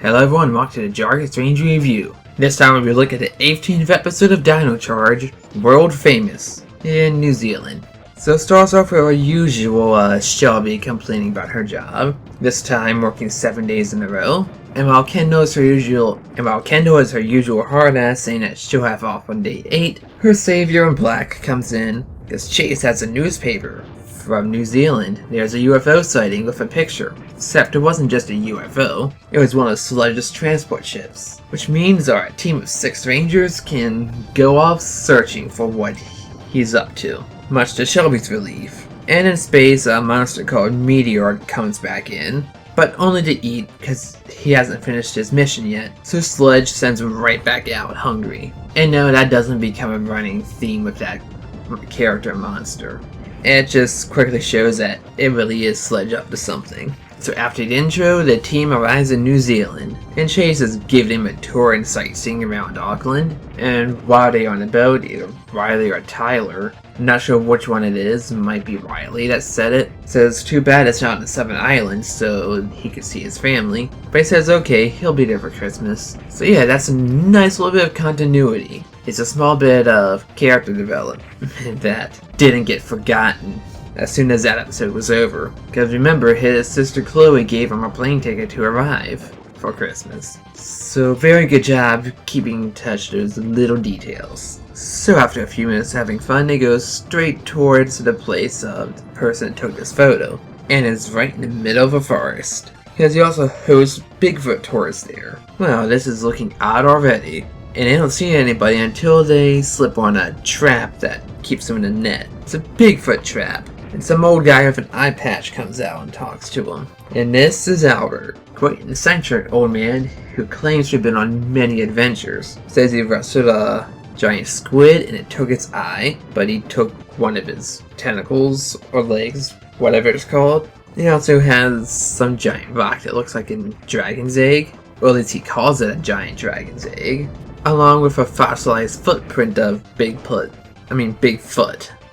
Hello everyone, welcome to the Jargus Ranger Review. This time we'll be looking at the 18th episode of Dino Charge, World Famous, in New Zealand. So it starts off with our usual Shelby complaining about her job, this time working 7 days in a row. And while Kendall is her usual hard ass saying that she'll have off on day 8, her savior in black comes in because Chase has a newspaper from New Zealand. There's a UFO sighting with a picture, except it wasn't just a UFO, it was one of Sledge's transport ships, which means our team of 6 Rangers can go off searching for what he's up to, much to Shelby's relief. And in space, a monster called Meteor comes back in, but only to eat because he hasn't finished his mission yet, so Sledge sends him right back out hungry. And no, that doesn't become a running theme with that character monster. It just quickly shows that it really is Sledge up to something. So after the intro, the team arrives in New Zealand, and Chase is giving them a tour and sightseeing around Auckland. And while they are on the boat, either Riley or Tyler, I'm not sure which one it is, might be Riley that said it, says too bad it's not in the 7 Islands so he could see his family. But he says okay, he'll be there for Christmas. So yeah, that's a nice little bit of continuity. It's a small bit of character development that didn't get forgotten as soon as that episode was over. Because remember, his sister Chloe gave him a plane ticket to arrive for Christmas. So very good job keeping in touch those little details. So after a few minutes having fun, they go straight towards the place of the person that took this photo. And it's right in the middle of a forest. Because he also hosts Bigfoot tours there. Well, this is looking odd already. And they don't see anybody until they slip on a trap that keeps them in a net. It's a Bigfoot trap. And some old guy with an eye patch comes out and talks to him. And this is Albert, quite an eccentric old man who claims to have been on many adventures. Says he wrestled a giant squid and it took its eye, but he took one of his tentacles or legs, whatever it's called. He also has some giant rock that looks like a dragon's egg, or at least he calls it a giant dragon's egg, along with a fossilized footprint of Bigfoot.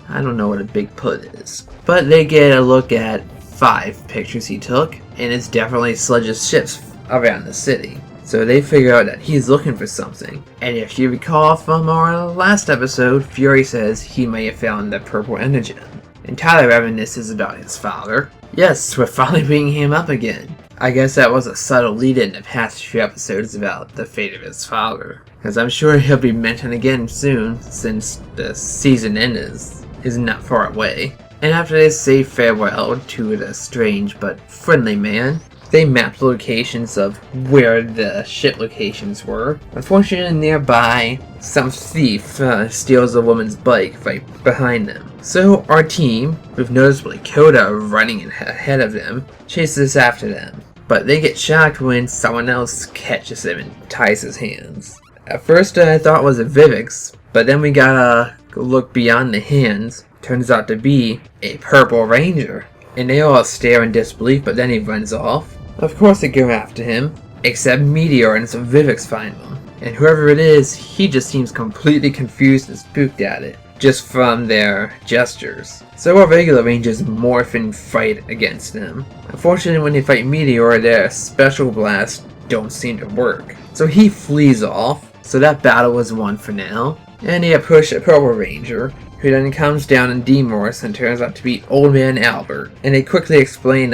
I don't know what a Bigfoot is. But they get a look at 5 pictures he took, and it's definitely Sledge's ships around the city. So they figure out that he's looking for something. And if you recall from our last episode, Fury says he may have found the purple energen. And Tyler reminisces about his father. Yes, we're finally bringing him up again. I guess that was a subtle lead in the past few episodes about the fate of his father. Because I'm sure he'll be mentioned again soon, since the season end is not far away. And after they say farewell to the strange but friendly man, they map the locations of where the ship locations were. Unfortunately, nearby, some thief steals a woman's bike right behind them. So our team, with noticeably Coda running ahead of them, chases after them. But they get shocked when someone else catches him and ties his hands. At first I thought it was a Vivix, but then we got a look beyond the hands. Turns out to be a Purple Ranger. And they all stare in disbelief, but then he runs off. Of course they go after him, except Meteor and some Vivix find him. And whoever it is, he just seems completely confused and spooked at it, just from their gestures. So our regular Rangers morph and fight against them. Unfortunately, when they fight Meteor, their special blasts don't seem to work. So he flees off, so that battle was won for now. And they approach a Purple Ranger, who then comes down and demorphs and turns out to be Old Man Albert. And they quickly explain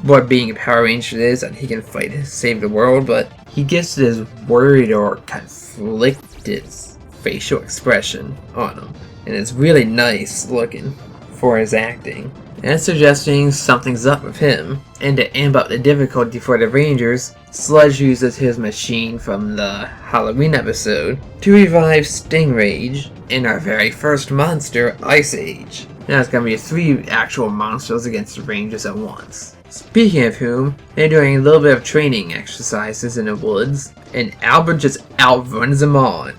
what being a Power Ranger is, and he can fight to save the world, but he gets this worried or conflicted facial expression on him. And it's really nice looking for his acting. And suggesting something's up with him. And to amp up the difficulty for the Rangers, Sledge uses his machine from the Halloween episode to revive Stingrage in our very first monster, Ice Age. Now it's going to be 3 actual monsters against the Rangers at once. Speaking of whom, they're doing a little bit of training exercises in the woods, and Albert just outruns them all.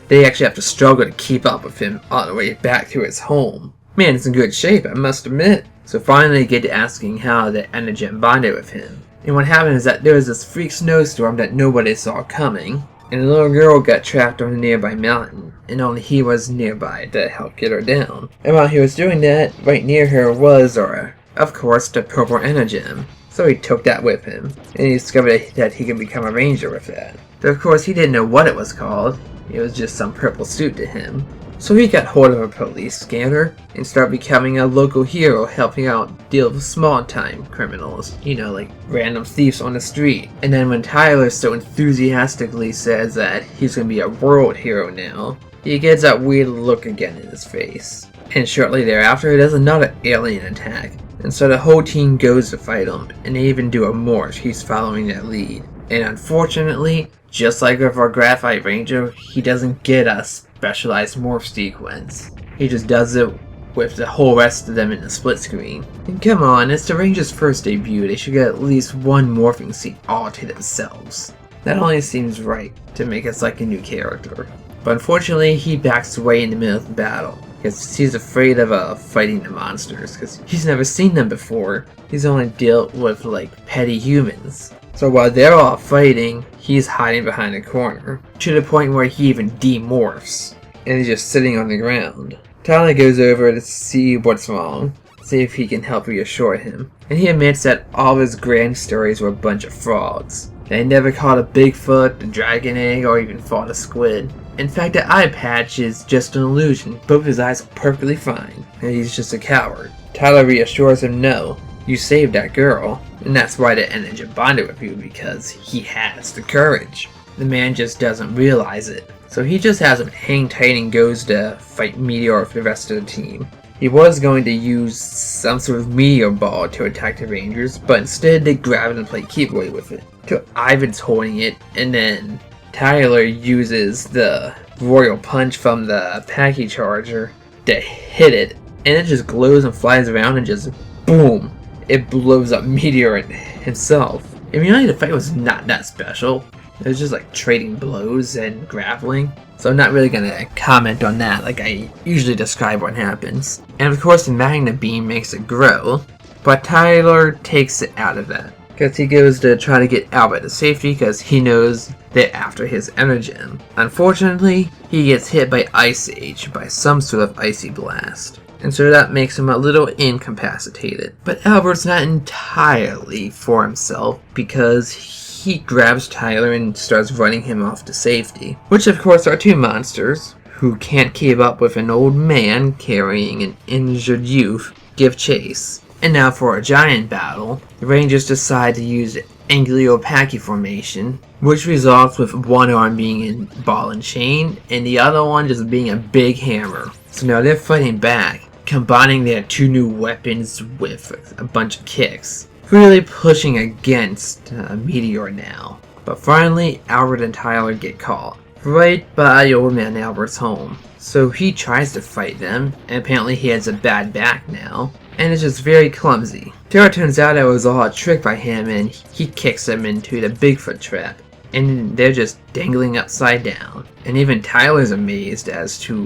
They actually have to struggle to keep up with him on the way back to his home. Man, it's in good shape, I must admit. So finally they get to asking how the Energen bonded with him. And what happened is that there was this freak snowstorm that nobody saw coming, and a little girl got trapped on a nearby mountain, and only he was nearby to help get her down. And while he was doing that, right near her was, of course, the purple Energen. So he took that with him, and he discovered that he could become a ranger with that. But of course he didn't know what it was called. It was just some purple suit to him. So he got hold of a police scanner and started becoming a local hero, helping out deal with small time criminals, like random thieves on the street. And then when Tyler so enthusiastically says that he's going to be a world hero now, he gets that weird look again in his face. And shortly thereafter, there's another alien attack, and so the whole team goes to fight him, and they even do a morph. He's following that lead. And unfortunately, just like with our Graphite Ranger, he doesn't get a specialized morph sequence. He just does it with the whole rest of them in the split screen. And come on, it's the Ranger's first debut, they should get at least one morphing scene all to themselves. That only seems right to make us like a new character. But unfortunately, he backs away in the middle of the battle, because he's afraid of fighting the monsters, because he's never seen them before. He's only dealt with petty humans. So while they're all fighting, he's hiding behind a corner, to the point where he even demorphs, and he's just sitting on the ground. Tyler goes over to see what's wrong, see if he can help reassure him, and he admits that all of his grand stories were a bunch of frauds. They never caught a Bigfoot, a dragon egg, or even fought a squid. In fact, the eye patch is just an illusion. Both his eyes are perfectly fine, and he's just a coward. Tyler reassures him, no, you saved that girl, and that's why the energy bonded with you, because he has the courage. The man just doesn't realize it, so he just has him hang tight and goes to fight Meteor for the rest of the team. He was going to use some sort of meteor ball to attack the Rangers, but instead they grab it and play keep away with it. So Ivan's holding it, and then Tyler uses the Royal Punch from the Packy Charger to hit it, and it just glows and flies around and just boom! It blows up Meteor himself. In reality, the fight was not that special. It was just trading blows and grappling. So I'm not really gonna comment on that like I usually describe what happens. And of course the Magna Beam makes it grow, but Tyler takes it out of that. Because he goes to try to get Albert to safety because he knows they're after his Energem. Unfortunately, he gets hit by Ice Age, by some sort of icy blast. And so that makes him a little incapacitated. But Albert's not entirely for himself because he grabs Tyler and starts running him off to safety. Which of course are two monsters who can't keep up with an old man carrying an injured youth give chase. And now for a giant battle, the Rangers decide to use Angliopachy formation, which results with one arm being in ball and chain, and the other one just being a big hammer. So now they're fighting back, combining their two new weapons with a bunch of kicks, really pushing against Meteor now. But finally, Albert and Tyler get caught, right by old man Albert's home. So he tries to fight them, and apparently he has a bad back now, and it's just very clumsy. So it turns out it was all a trick by him, and he kicks them into the Bigfoot trap, and they're just dangling upside down. And even Tyler's amazed as to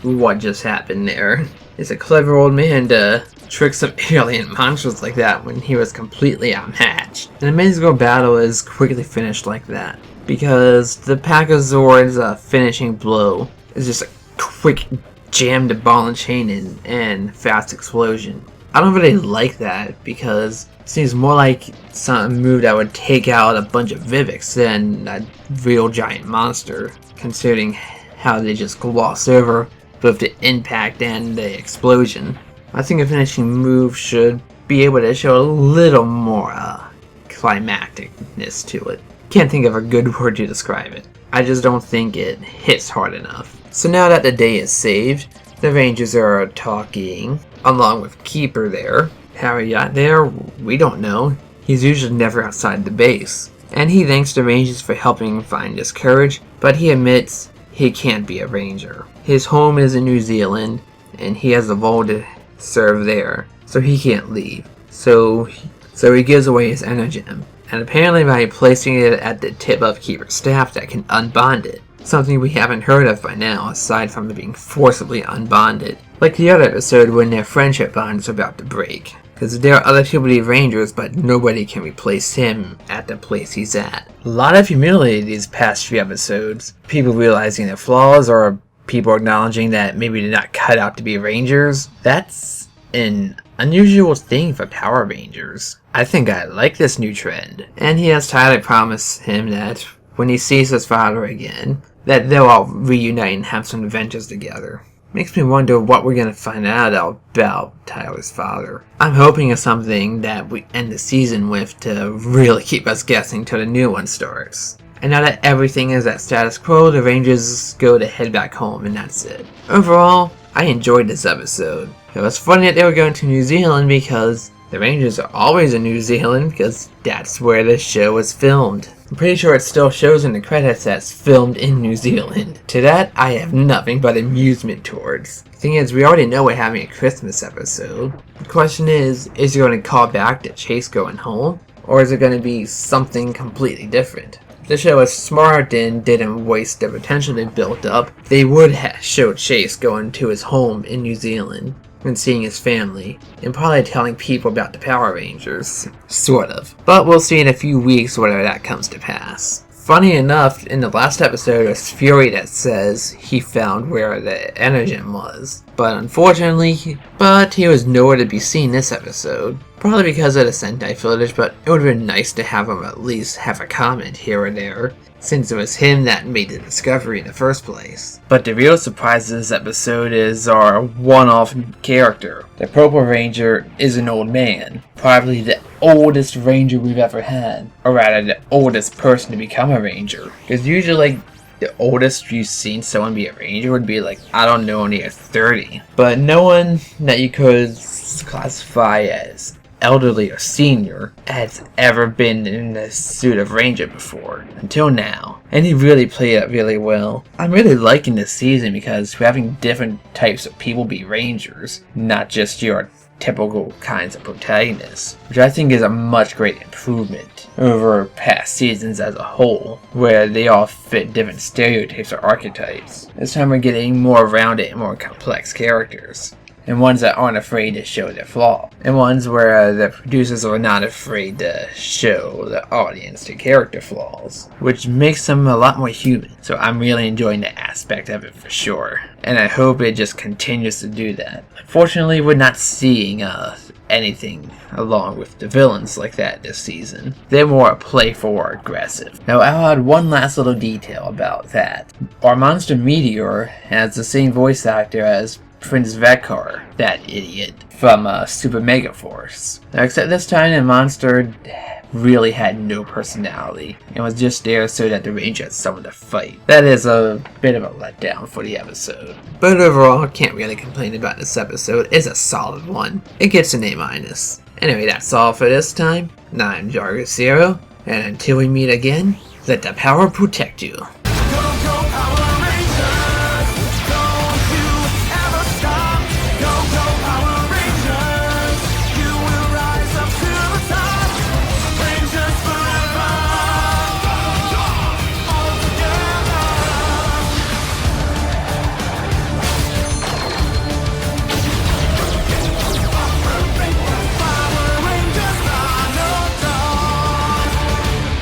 what just happened there. It's a clever old man to trick some alien monsters like that when he was completely outmatched. An amazing battle is quickly finished like that, because the Pachazord's finishing blow is just a quick jam to ball and chain and fast explosion. I don't really like that because it seems more like some move that would take out a bunch of Viveks than a real giant monster, considering how they just gloss over both the impact and the explosion. I think a finishing move should be able to show a little more climacticness to it. Can't think of a good word to describe it. I just don't think it hits hard enough. So now that the day is saved, the Rangers are talking, along with Keeper there. How he got there, we don't know. He's usually never outside the base. And he thanks the Rangers for helping him find his courage, but he admits he can't be a Ranger. His home is in New Zealand, and he has a role to serve there, so he can't leave. So he gives away his Energem, and apparently by placing it at the tip of Keeper's staff that can unbond it. Something we haven't heard of by now, aside from it being forcibly unbonded. Like the other episode when their friendship bond is about to break. Because there are other people to be Rangers, but nobody can replace him at the place he's at. A lot of humility these past few episodes. People realizing their flaws, or people acknowledging that maybe they're not cut out to be Rangers. That's an unusual thing for Power Rangers. I think I like this new trend. And he has Tyler promise him that when he sees his father again, that they'll all reunite and have some adventures together. Makes me wonder what we're going to find out about Tyler's father. I'm hoping it's something that we end the season with to really keep us guessing till the new one starts. And now that everything is at status quo, the Rangers go to head back home and that's it. Overall, I enjoyed this episode. It was funny that they were going to New Zealand because the Rangers are always in New Zealand because that's where this show was filmed. I'm pretty sure it still shows in the credits that it's filmed in New Zealand. To that, I have nothing but amusement towards. The thing is, we already know we're having a Christmas episode. The question is it going to call back to Chase going home? Or is it going to be something completely different? If the show was smart and didn't waste the potential they built up, they would have showed Chase going to his home in New Zealand and seeing his family, and probably telling people about the Power Rangers. Sort of. But we'll see in a few weeks whether that comes to pass. Funny enough, in the last episode, it's Fury that says he found where the Energem was. But unfortunately, he was nowhere to be seen this episode. Probably because of the Sentai footage, but it would have been nice to have him at least have a comment here or there, since it was him that made the discovery in the first place. But the real surprise of this episode is our one-off character. The Purple Ranger is an old man, probably the oldest Ranger we've ever had, or rather the oldest person to become a Ranger. Because usually the oldest you've seen someone be a Ranger would be like, I don't know, near 30. But no one that you could classify as elderly or senior has ever been in the suit of Ranger before, until now. And he really played it really well. I'm really liking this season because we're having different types of people be Rangers, not just your typical kinds of protagonists, which I think is a much great improvement over past seasons as a whole, where they all fit different stereotypes or archetypes. This time we're getting more rounded and more complex characters, and ones that aren't afraid to show their flaw, and ones where the producers are not afraid to show the audience their character flaws, which makes them a lot more human. So I'm really enjoying that aspect of it for sure, and I hope it just continues to do that. Unfortunately, we're not seeing anything along with the villains like that this season. They're more playful or aggressive. Now I'll add one last little detail about that. Our monster Meteor has the same voice actor as Prince Vekar, that idiot, from Super Mega Force. Now, except this time the monster really had no personality and was just there so that the Ranger had someone to fight. That is a bit of a letdown for the episode. But overall, I can't really complain about this episode. It's a solid one. It gets an A-. Anyway, that's all for this time. I'm Jargus Zero, and until we meet again, let the power protect you.